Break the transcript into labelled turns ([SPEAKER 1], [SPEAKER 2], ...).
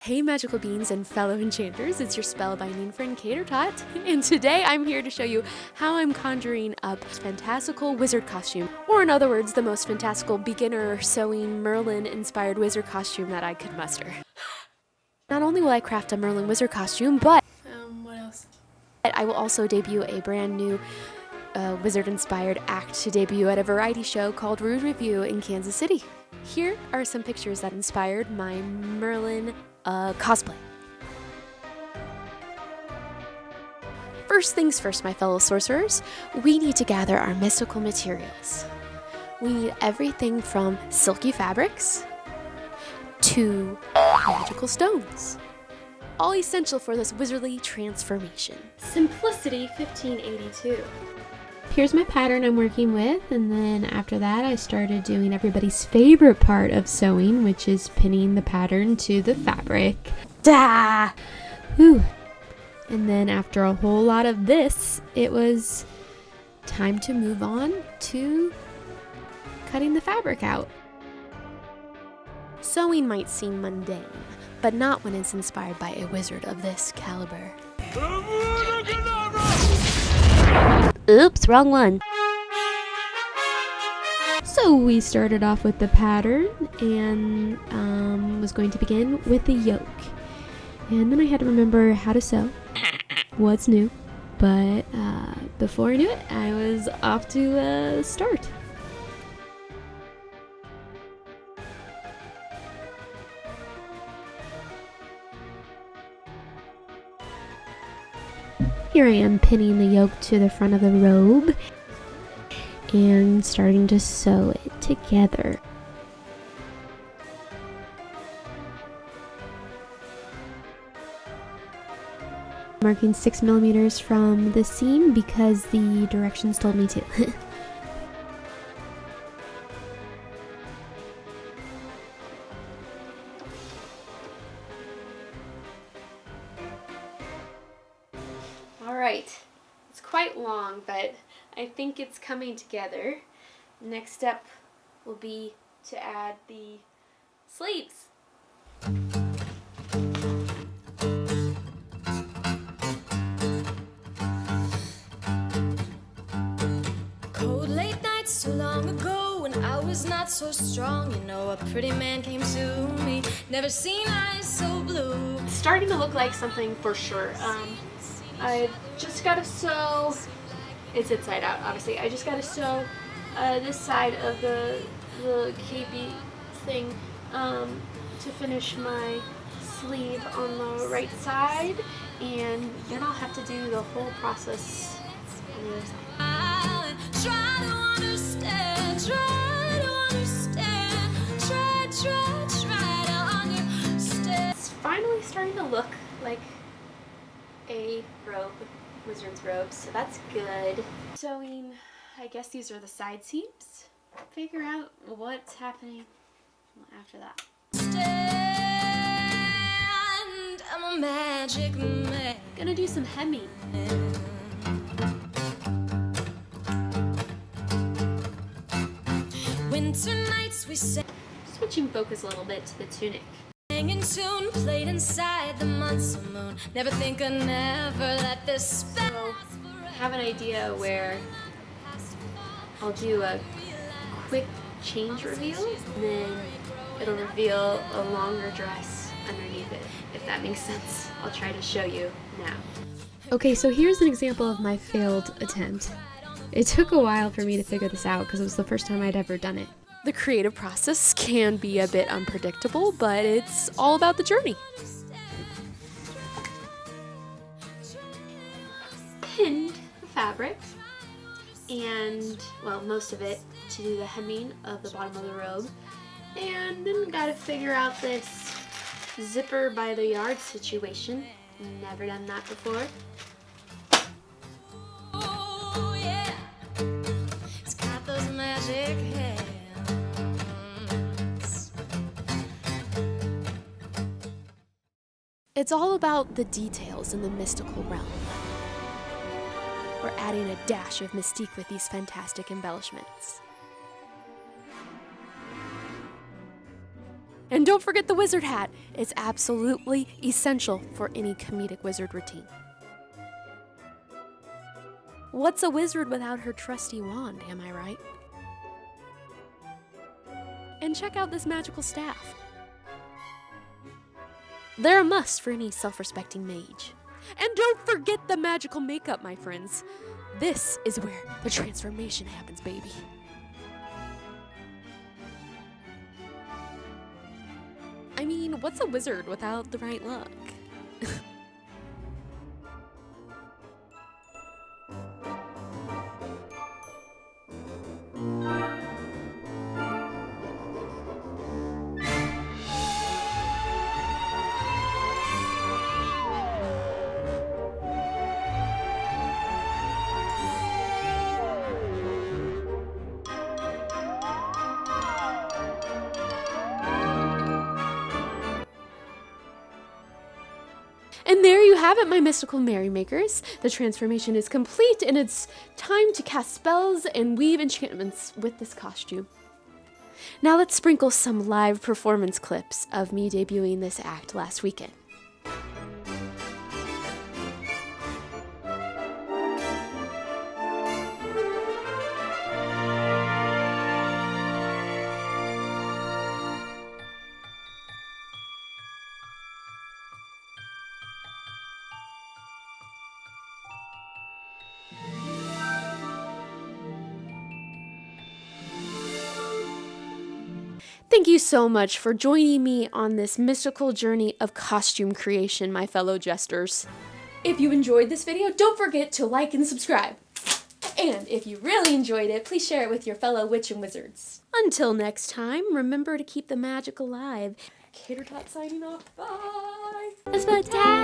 [SPEAKER 1] Hey magical beings and fellow enchanters, it's your spellbinding friend Cater Tot, and today I'm here to show you how I'm conjuring up a fantastical wizard costume, or in other words, the most fantastical beginner sewing Merlin inspired wizard costume that I could muster. Not only will I craft a Merlin wizard costume, but
[SPEAKER 2] what else?
[SPEAKER 1] I will also debut a brand new wizard inspired act to debut at a variety show called Rude Revue in Kansas City. Here are some pictures that inspired my Merlin cosplay. First things first, my fellow sorcerers, we need to gather our mystical materials. We need everything from silky fabrics to magical stones. All essential for this wizardly transformation. Simplicity 1582.
[SPEAKER 3] Here's my pattern I'm working with, and then after that I started doing everybody's favorite part of sewing, which is pinning the pattern to the fabric.
[SPEAKER 1] Da!
[SPEAKER 3] Whew. And then after a whole lot of this, it was time to move on to cutting the fabric out.
[SPEAKER 1] Sewing might seem mundane, but not when it's inspired by a wizard of this caliber. Oops, wrong one.
[SPEAKER 3] So we started off with the pattern and was going to begin with the yoke. And then I had to remember how to sew. What's new? But before I knew it, I was off to start. Here I am pinning the yoke to the front of the robe and starting to sew it together. Marking 6 millimeters from the seam because the directions told me to.
[SPEAKER 1] Alright, it's quite long, but I think it's coming together. Next step will be to add the sleeves.
[SPEAKER 2] Cold late nights so long ago when I was not so strong. You know, a pretty man came to me, never seen eyes so blue.
[SPEAKER 1] It's starting to look like something for sure. I've just got to sew, it's inside out obviously, I just got to sew this side of the KB thing to finish my sleeve on the right side, and then I'll have to do the whole process on the other side.
[SPEAKER 2] Try to understand, try to understand.
[SPEAKER 1] It's finally starting to look like a robe, wizard's robe, so that's good. Sewing, I guess these are the side seams. Figure out what's happening after that.
[SPEAKER 2] Stand, I'm a magic man.
[SPEAKER 1] Gonna do some hemming.
[SPEAKER 2] Winter nights we sang
[SPEAKER 1] Switching focus a little bit to the tunic.
[SPEAKER 2] in tune, played inside the months of moon. Never think I'd never let this spell.
[SPEAKER 1] I have an idea where I'll do a quick change reveal, and then it'll reveal a longer dress underneath it, if that makes sense. I'll try to show you now.
[SPEAKER 3] Okay, so here's an example of my failed attempt. It took a while for me to figure this out because it was the first time I'd ever done it.
[SPEAKER 1] The creative process can be a bit unpredictable, but it's all about the journey. Pinned the fabric, and, well, most of it to do the hemming of the bottom of the robe, and then gotta figure out this zipper by the yard situation. Never done that before.
[SPEAKER 2] Oh yeah, it's got those magic hands.
[SPEAKER 1] It's all about the details in the mystical realm. We're adding a dash of mystique with these fantastic embellishments.
[SPEAKER 3] And don't forget the wizard hat. It's absolutely essential for any comedic wizard routine. What's a wizard without her trusty wand, am I right? And check out this magical staff. They're a must for any self-respecting mage. And don't forget the magical makeup, my friends. This is where the transformation happens, baby. I mean, what's a wizard without the right look? And there you have it, my mystical merrymakers. The transformation is complete, and it's time to cast spells and weave enchantments with this costume. Now let's sprinkle some live performance clips of me debuting this act last weekend. Thank you so much for joining me on this mystical journey of costume creation, my fellow jesters. If you enjoyed this video, don't forget to like and subscribe. And if you really enjoyed it, please share it with your fellow witch and wizards. Until next time, remember to keep the magic alive. Catertot signing off. Bye!
[SPEAKER 2] A spectacular